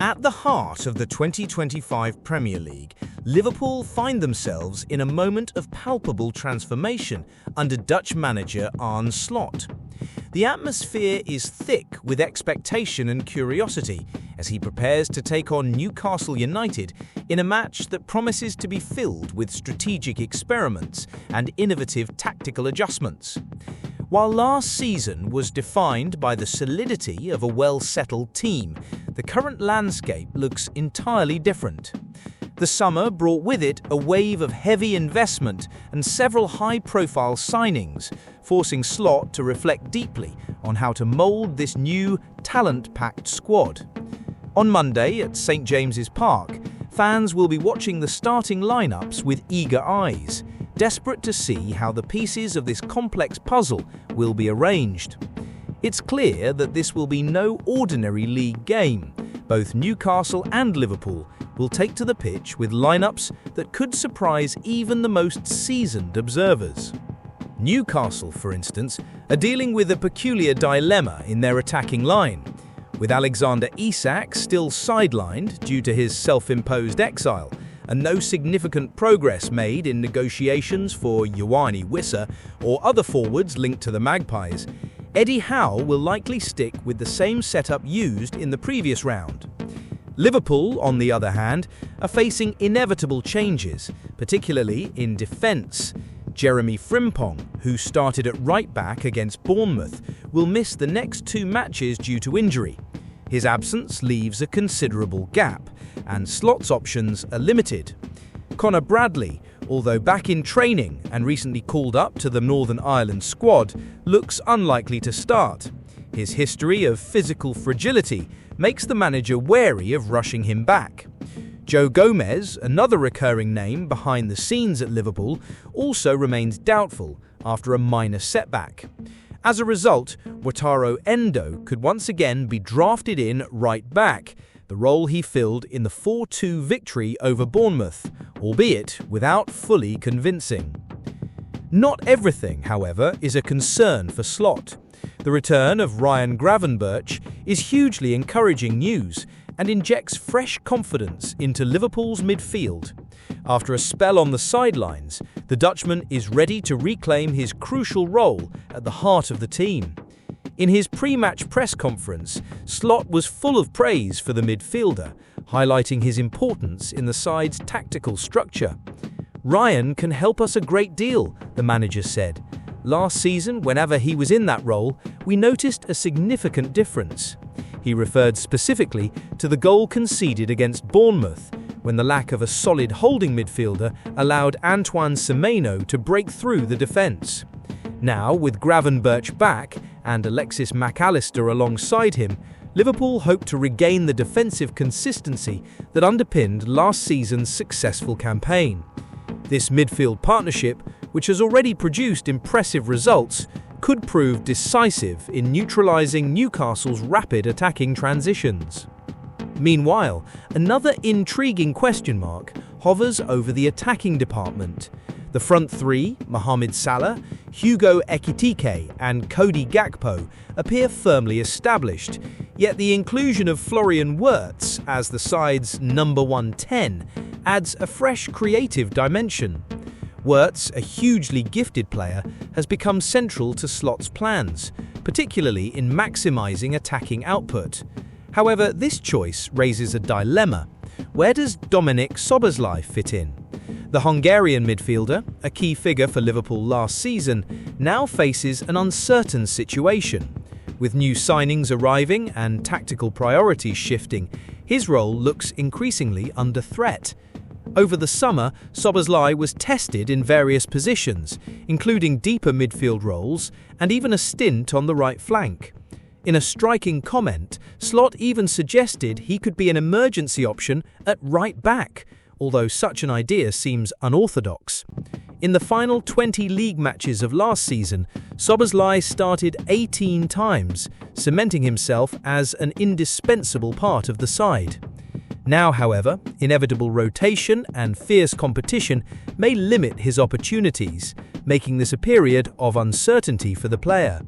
At the heart of the 2025 Premier League, Liverpool find themselves in a moment of palpable transformation under Dutch manager Arne Slot. The atmosphere is thick with expectation and curiosity as he prepares to take on Newcastle United in a match that promises to be filled with strategic experiments and innovative tactical adjustments. While last season was defined by the solidity of a well-settled team, the current landscape looks entirely different. The summer brought with it a wave of heavy investment and several high-profile signings, forcing Slot to reflect deeply on how to mould this new, talent-packed squad. On Monday at St James's Park, fans will be watching the starting lineups with eager eyes, desperate to see how the pieces of this complex puzzle will be arranged. It's clear that this will be no ordinary league game. Both Newcastle and Liverpool will take to the pitch with lineups that could surprise even the most seasoned observers. Newcastle, for instance, are dealing with a peculiar dilemma in their attacking line, with Alexander Isak still sidelined due to his self-imposed exile, and no significant progress made in negotiations for Ioane Wissa or other forwards linked to the Magpies. Eddie Howe will likely stick with the same setup used in the previous round. Liverpool, on the other hand, are facing inevitable changes, particularly in defence. Jeremy Frimpong, who started at right-back against Bournemouth, will miss the next two matches due to injury. His absence leaves a considerable gap, and Slot's options are limited. Connor Bradley, although back in training and recently called up to the Northern Ireland squad, looks unlikely to start. His history of physical fragility makes the manager wary of rushing him back. Joe Gomez, another recurring name behind the scenes at Liverpool, also remains doubtful after a minor setback. As a result, Wataru Endo could once again be drafted in right back, the role he filled in the 4-2 victory over Bournemouth, albeit without fully convincing. Not everything, however, is a concern for Slot. The return of Ryan Gravenberch is hugely encouraging news and injects fresh confidence into Liverpool's midfield. After a spell on the sidelines, the Dutchman is ready to reclaim his crucial role at the heart of the team. In his pre-match press conference, Slot was full of praise for the midfielder, highlighting his importance in the side's tactical structure. "Ryan can help us a great deal," the manager said. "Last season, whenever he was in that role, we noticed a significant difference." He referred specifically to the goal conceded against Bournemouth, when the lack of a solid holding midfielder allowed Antoine Semenyo to break through the defence. Now, with Gravenberch back and Alexis Mac Allister alongside him, Liverpool hope to regain the defensive consistency that underpinned last season's successful campaign. This midfield partnership, which has already produced impressive results, could prove decisive in neutralising Newcastle's rapid attacking transitions. Meanwhile, another intriguing question mark hovers over the attacking department. The front three, Mohamed Salah, Hugo Ekitike and Cody Gakpo, appear firmly established, yet the inclusion of Florian Wirtz as the side's number 110 adds a fresh creative dimension. Wirtz, a hugely gifted player, has become central to Slot's plans, particularly in maximising attacking output. However, this choice raises a dilemma. Where does Dominik Szoboszlai fit in? The Hungarian midfielder, a key figure for Liverpool last season, now faces an uncertain situation. With new signings arriving and tactical priorities shifting, his role looks increasingly under threat. Over the summer, Szoboszlai was tested in various positions, including deeper midfield roles and even a stint on the right flank. In a striking comment, Slot even suggested he could be an emergency option at right back, although such an idea seems unorthodox. In the final 20 league matches of last season, Szoboszlai started 18 times, cementing himself as an indispensable part of the side. Now, however, inevitable rotation and fierce competition may limit his opportunities, making this a period of uncertainty for the player.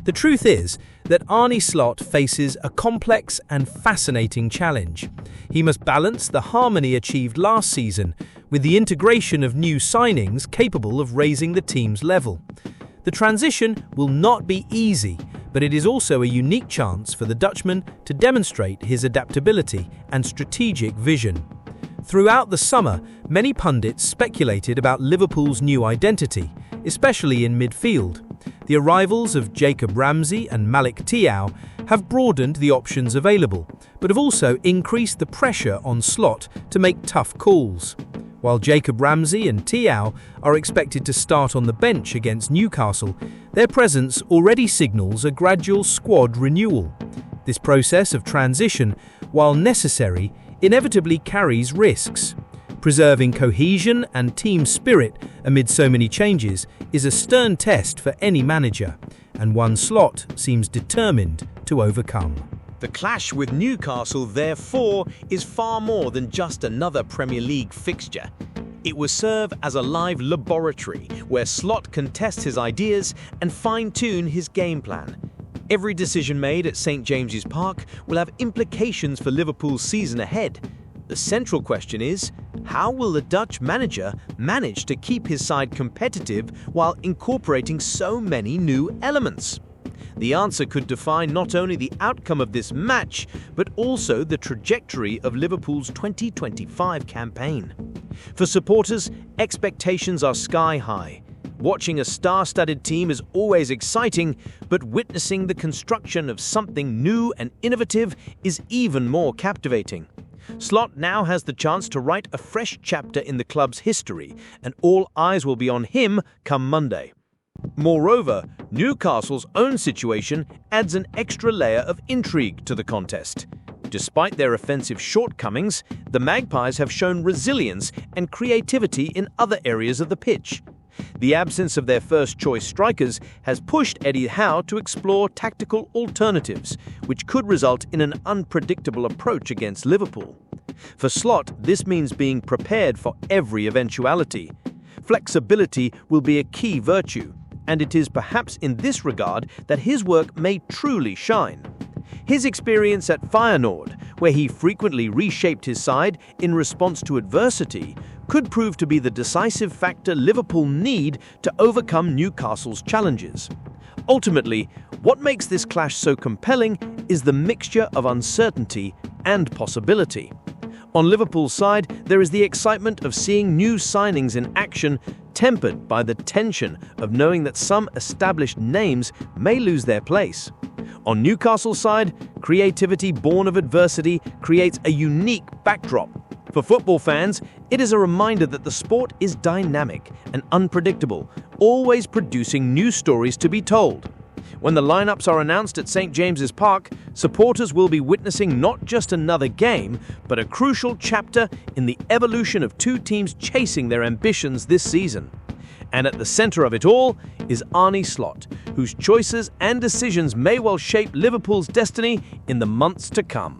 The truth is that Arne Slot faces a complex and fascinating challenge. He must balance the harmony achieved last season with the integration of new signings capable of raising the team's level. The transition will not be easy, but it is also a unique chance for the Dutchman to demonstrate his adaptability and strategic vision. Throughout the summer, many pundits speculated about Liverpool's new identity, especially in midfield. The arrivals of Jacob Ramsey and Malik Thiaw have broadened the options available, but have also increased the pressure on Slot to make tough calls. While Jacob Ramsey and Thiaw are expected to start on the bench against Newcastle, their presence already signals a gradual squad renewal. This process of transition, while necessary, inevitably carries risks. Preserving cohesion and team spirit amid so many changes is a stern test for any manager, and one Slot seems determined to overcome. The clash with Newcastle, therefore, is far more than just another Premier League fixture. It will serve as a live laboratory where Slot can test his ideas and fine-tune his game plan. Every decision made at St James's Park will have implications for Liverpool's season ahead. The central question is, how will the Dutch manager manage to keep his side competitive while incorporating so many new elements? The answer could define not only the outcome of this match, but also the trajectory of Liverpool's 2025 campaign. For supporters, expectations are sky high. Watching a star-studded team is always exciting, but witnessing the construction of something new and innovative is even more captivating. Slot now has the chance to write a fresh chapter in the club's history, and all eyes will be on him come Monday. Moreover, Newcastle's own situation adds an extra layer of intrigue to the contest. Despite their offensive shortcomings, the Magpies have shown resilience and creativity in other areas of the pitch. The absence of their first-choice strikers has pushed Eddie Howe to explore tactical alternatives, which could result in an unpredictable approach against Liverpool. For Slot, this means being prepared for every eventuality. Flexibility will be a key virtue, and it is perhaps in this regard that his work may truly shine. His experience at Feyenoord, where he frequently reshaped his side in response to adversity, could prove to be the decisive factor Liverpool need to overcome Newcastle's challenges. Ultimately, what makes this clash so compelling is the mixture of uncertainty and possibility. On Liverpool's side, there is the excitement of seeing new signings in action, tempered by the tension of knowing that some established names may lose their place. On Newcastle's side, creativity born of adversity creates a unique backdrop. For football fans, it is a reminder that the sport is dynamic and unpredictable, always producing new stories to be told. When the lineups are announced at St James's Park, supporters will be witnessing not just another game, but a crucial chapter in the evolution of two teams chasing their ambitions this season. And at the center of it all is Arne Slot, whose choices and decisions may well shape Liverpool's destiny in the months to come.